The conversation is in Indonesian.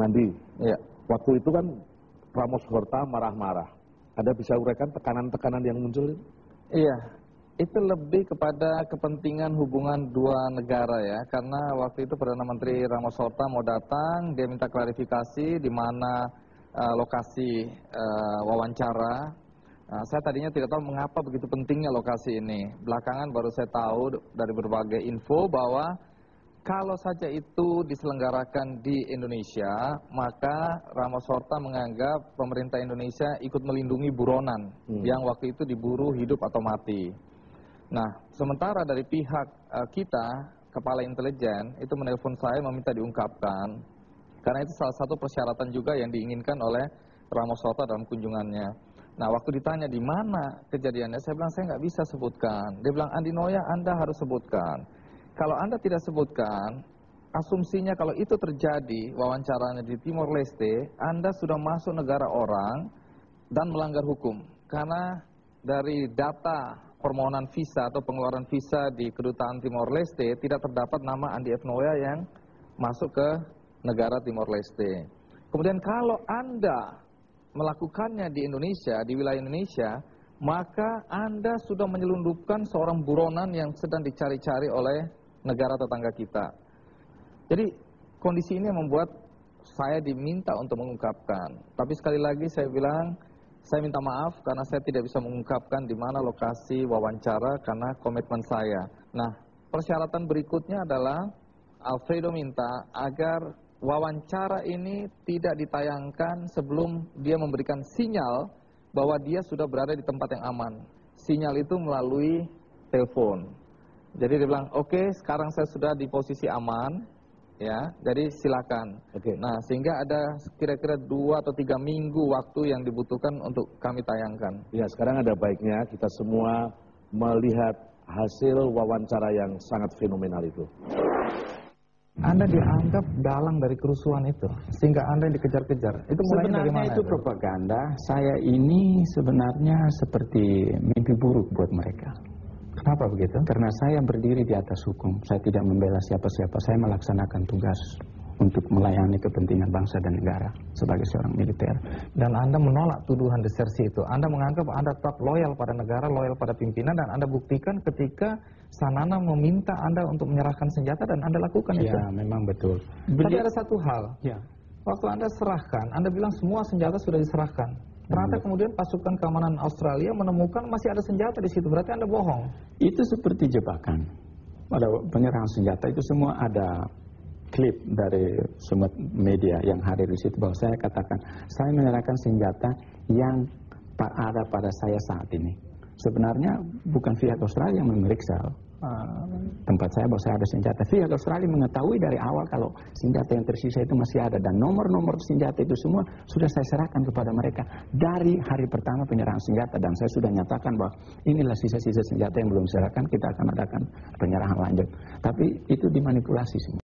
Bung Andi, Ya. waktu itu kan Ramos Horta marah-marah. Ada bisa uraikan tekanan-tekanan yang muncul? Iya, itu lebih kepada kepentingan hubungan dua negara ya. Karena waktu itu Perdana Menteri Ramos Horta mau datang, dia minta klarifikasi di mana lokasi wawancara. Nah, saya tadinya tidak tahu mengapa begitu pentingnya lokasi ini. Belakangan baru saya tahu dari berbagai info bahwa kalau saja itu diselenggarakan di Indonesia, maka Ramos Horta menganggap pemerintah Indonesia ikut melindungi buronan yang waktu itu diburu hidup atau mati. Nah, sementara dari pihak kita, kepala intelijen, itu menelpon saya meminta diungkapkan, karena itu salah satu persyaratan juga yang diinginkan oleh Ramos Horta dalam kunjungannya. Nah, waktu ditanya di mana kejadiannya, saya bilang saya nggak bisa sebutkan. Dia bilang, Andi Noya, Anda harus sebutkan. Kalau Anda tidak sebutkan, asumsinya kalau itu terjadi, wawancaranya di Timor Leste, Anda sudah masuk negara orang dan melanggar hukum. Karena dari data permohonan visa atau pengeluaran visa di Kedutaan Timor Leste, tidak terdapat nama Andi F. Noya yang masuk ke negara Timor Leste. Kemudian kalau Anda melakukannya di Indonesia, di wilayah Indonesia, maka Anda sudah menyelundupkan seorang buronan yang sedang dicari-cari oleh negara tetangga kita. Jadi kondisi ini membuat saya diminta untuk mengungkapkan. Tapi sekali lagi saya bilang, saya minta maaf karena saya tidak bisa mengungkapkan di mana lokasi wawancara karena komitmen saya. Nah, persyaratan berikutnya adalah Alfredo minta agar wawancara ini tidak ditayangkan sebelum dia memberikan sinyal bahwa dia sudah berada di tempat yang aman. Sinyal itu melalui telepon. Jadi dia bilang, oke, sekarang saya sudah di posisi aman, ya, jadi silakan. Nah, sehingga ada kira-kira 2 atau 3 minggu waktu yang dibutuhkan untuk kami tayangkan. Ya, sekarang ada baiknya kita semua melihat hasil wawancara yang sangat fenomenal itu. Anda dianggap dalang dari kerusuhan itu, sehingga Anda yang dikejar-kejar. Itu mulainya dari mana? Sebenarnya itu propaganda. Saya ini sebenarnya seperti mimpi buruk buat mereka. Kenapa begitu? Karena saya berdiri di atas hukum. Saya tidak membela siapa-siapa. Saya melaksanakan tugas untuk melayani kepentingan bangsa dan negara sebagai seorang militer. Dan Anda menolak tuduhan desersi itu. Anda menganggap Anda tetap loyal pada negara, loyal pada pimpinan, dan Anda buktikan ketika Sanana meminta Anda untuk menyerahkan senjata dan Anda lakukan itu. Ya, memang betul. Tapi ada satu hal. Ya. Waktu Anda serahkan, Anda bilang semua senjata sudah diserahkan. Ternyata kemudian pasukan keamanan Australia menemukan masih ada senjata di situ. Berarti Anda bohong. Itu seperti jebakan. Pada penyerahan senjata itu semua ada klip dari semua media yang hadir di situ bahwa saya katakan saya menyerahkan senjata yang ada pada saya saat ini. Sebenarnya bukan pihak Australia yang memeriksa tempat saya bahwa saya ada senjata. Pihak Australia mengetahui dari awal kalau senjata yang tersisa itu masih ada, dan nomor-nomor senjata itu semua sudah saya serahkan kepada mereka dari hari pertama penyerahan senjata, dan saya sudah nyatakan bahwa inilah sisa-sisa senjata yang belum diserahkan, kita akan adakan penyerahan lanjut. Tapi itu dimanipulasi semua.